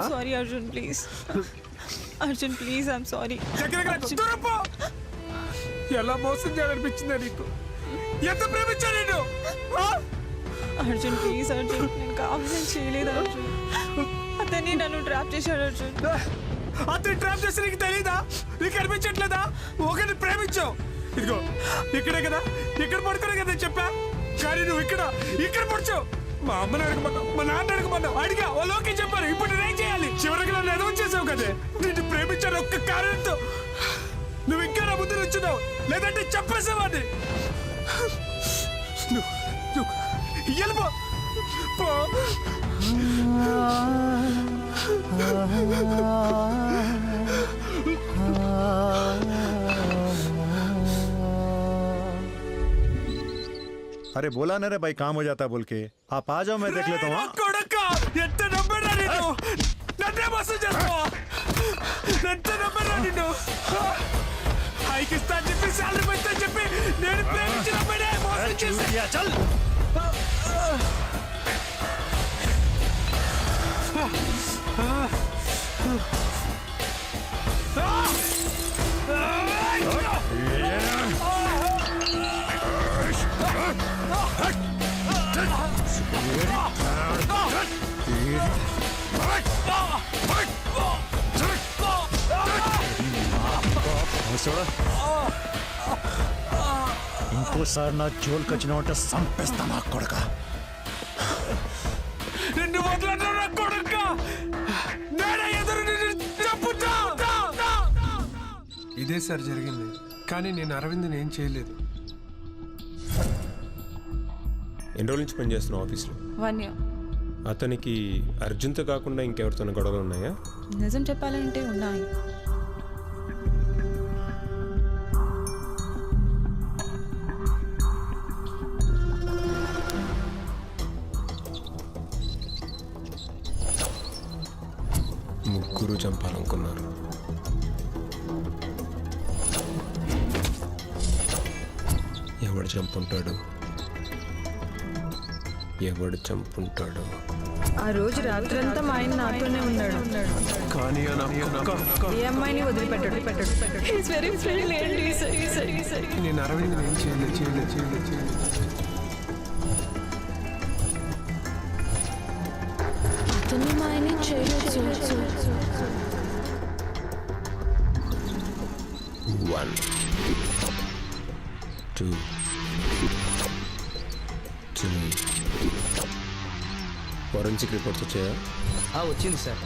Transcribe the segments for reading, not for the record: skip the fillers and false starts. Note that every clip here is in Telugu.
Sorry, Arjun, please. Arjun, please, I'm sorry. ఎలా మోసం చేయాలనిపించిందా నీకు? ఎంత ప్రేమించా నేను? అర్జున్ ప్లీజ్ అర్జున్, నేను కావాలని చేయలేదు అర్జున్. అతన్ని నన్ను ట్రాప్ చేశాడు అర్జున్. అతను ట్రాప్ చేసి నీకు తెలీదా? నీకు అనిపించట్లేదా? ఒకరిని ప్రేమించావు. ఇదిగో ఇక్కడే కదా, ఇక్కడ పడుకునే కదా చెప్పా. కానీ నువ్వు ఇక్కడ పడుచావు. మా అమ్మని అడగమన్నావు, మా నాన్న అడగమన్నావు, అడిగా వాళ్ళు ఓకే చెప్పారు. ఇప్పుడు నేనేం చేయాలి? చివరికి నన్ను ఎదవం చేసావు కదే. నిన్ను ప్రేమించాను ఒక్క కారణంతో. నువ్వు ఇంకా నా ముందు వచ్చున్నావు, లేదంటే చెప్పేసావాన్ని. వెళ్ళిపో. अरे बोला ना रे भाई काम हो जाता बोल के आप आ जाओ मैं देख लेता हूँ चल ఇంకోసారి నా జోలికి వచ్చినావంటే సంపేస్తా నా కొడుక. నిన్ను వదలరా నా కొడుక. నేనే ఎదురు చెప్పుతా. ఇదే సార్ జరిగింది, కానీ నేను అరవింద్ని ఏం చేయలేదు. ఎన్ని రోజుల నుంచి పని చేస్తున్నావు ఆఫీస్లో? 1 year. అతనికి అర్జున్తో కాకుండా ఇంకెవరితోనో గొడవలు ఉన్నాయా? నిజం చెప్పాలంటే ఉన్నాయి. ముగ్గురు చంపాలనుకున్నారు. ఎవడు చంపుంటాడు? ఆ రోజు రాత్రంతా మా ఆయన నాతోనే ఉన్నాడు, కానీ ఏ అమ్మాయిని వదిలిపెట్టాడు. నేను అరవింద్ని ఏం చేయలేదు. అతన్ని మా ఆయన చేయలేదు. 1 2 3 ఫోరెన్సిక్ రిపోర్ట్స్ వచ్చాయా? వచ్చింది సార్.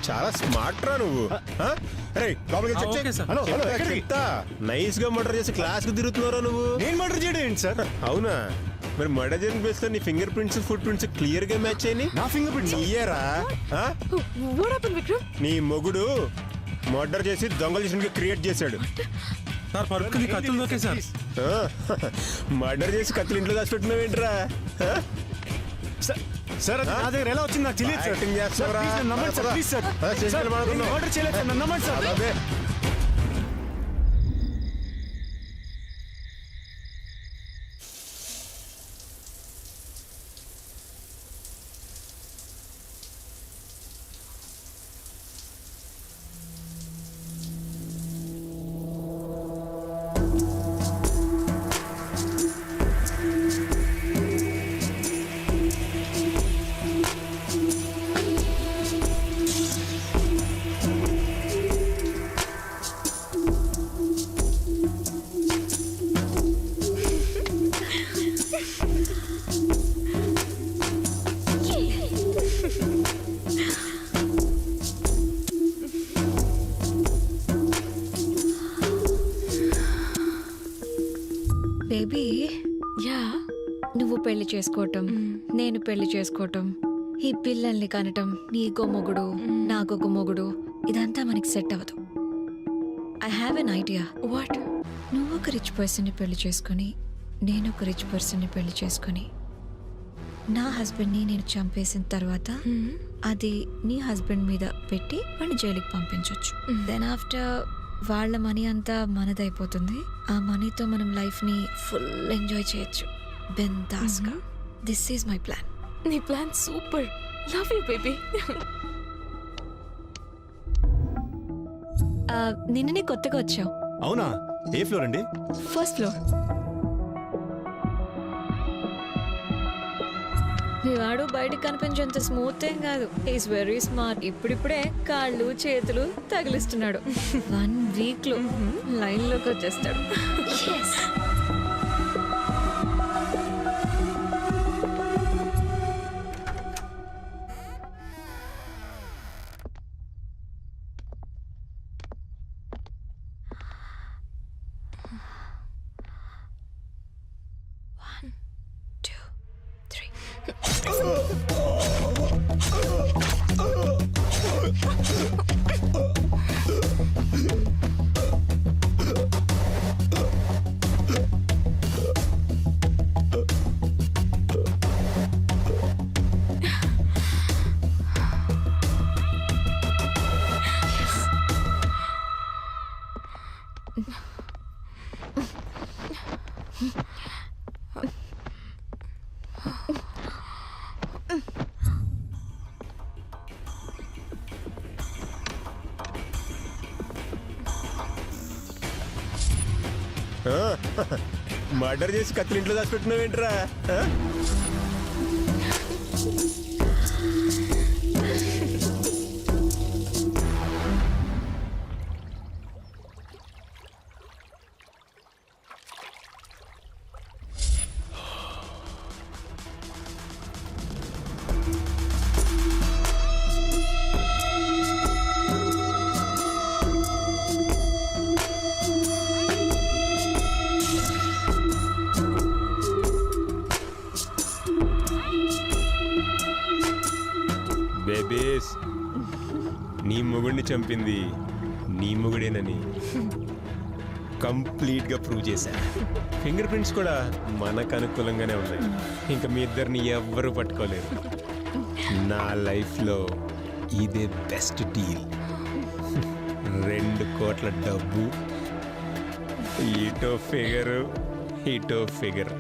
చాలా స్మార్ట్ రా నువ్వు. నైస్ గా మర్డర్ చేసి క్లాస్ కు తిరుగుతున్నారా నువ్వు? నేను మర్డర్ చేయడం ఏంటి సార్? అవునా? మరి మర్డర్ చేసిన ప్లేస్ లో నీ finger prints, foot prints clear గా మ్యాచ్ అయ్యి. నా ఫింగర్ ప్రింట్స్ ఇయ్యరా? నీ మొగుడు మర్డర్ చేసి దొంగల క్రియేట్ చేశాడు. సార్ పరుపుకి కత్తులు దొరికాయి సార్. మర్డర్ చేసి కత్తులు ఇంట్లో దాచిపెట్టినావు ఏంట్రా? సార్ అది నా దగ్గర ఎలా వచ్చింది నాకు తెలియదు సార్. యాక్టింగ్ చేస్తావురా? ప్లీజ్ నన్ను నమ్మండి సార్, ప్లీజ్ సార్. సార్, నేను మర్డర్ చేయలేదు సార్, నన్ను నమ్మండి సార్. అదే బేబీ, యా నువ్వు పెళ్లి చేసుకోవటం, నేను పెళ్లి చేసుకోవటం, ఈ పిల్లల్ని కనటం, నీకో మొగుడు నాకొక మొగుడు, ఇదంతా మనకి సెట్ అవ్వదు. I have an idea. What? నువ్వు ఒక రిచ్ పర్సన్ని పెళ్లి చేసుకొని, నేను ఒక రిచ్ పర్సన్ని పెళ్లి చేసుకొని, నా హస్బెండ్ని నేను చంపేసిన తర్వాత అది నీ హస్బెండ్ మీద పెట్టి వాడిని జైలుకి పంపించవచ్చు. దెన్ ఆఫ్టర్ వాళ్ళ మనీ అంతా మనదైపోతుంది. ఆ మనీతో మనం లైఫ్ని ఫుల్ ఎంజాయ్ చేయొచ్చు బిందాస్గా. This is my plan. నీ plan super. Love you baby. నిన్ననే కొత్తగా వచ్చావు. అవునా? ఏ ఫ్లోర్ అండి? First floor. మీ వాడు బయటకు కనిపించేంత స్మూత్ ఏం కాదు. Is very smart. ఇప్పుడిప్పుడే కాళ్ళు చేతులు తగిలిస్తున్నాడు. 1 వీక్ లో లైన్ లోకి వచ్చేస్తాడు. మర్డర్ చేసి కత్తులు ఇంట్లో దాచిపెట్టినావు ఏంట్రా? బేబీస్, నీ మొగుడిని చంపింది నీ మొగుడేనని కంప్లీట్ గా ప్రూవ్ చేశా. ఫింగర్ ప్రింట్స్ కూడా మనకు అనుకూలంగానే ఉన్నాయి. ఇంకా మీ ఇద్దరిని ఎవ్వరూ పట్టుకోలేరు. నా లైఫ్లో ఇదే బెస్ట్ డీల్. 2 కోట్ల డబ్బు, ఇటో ఫిగరు ఇటో ఫిగర్.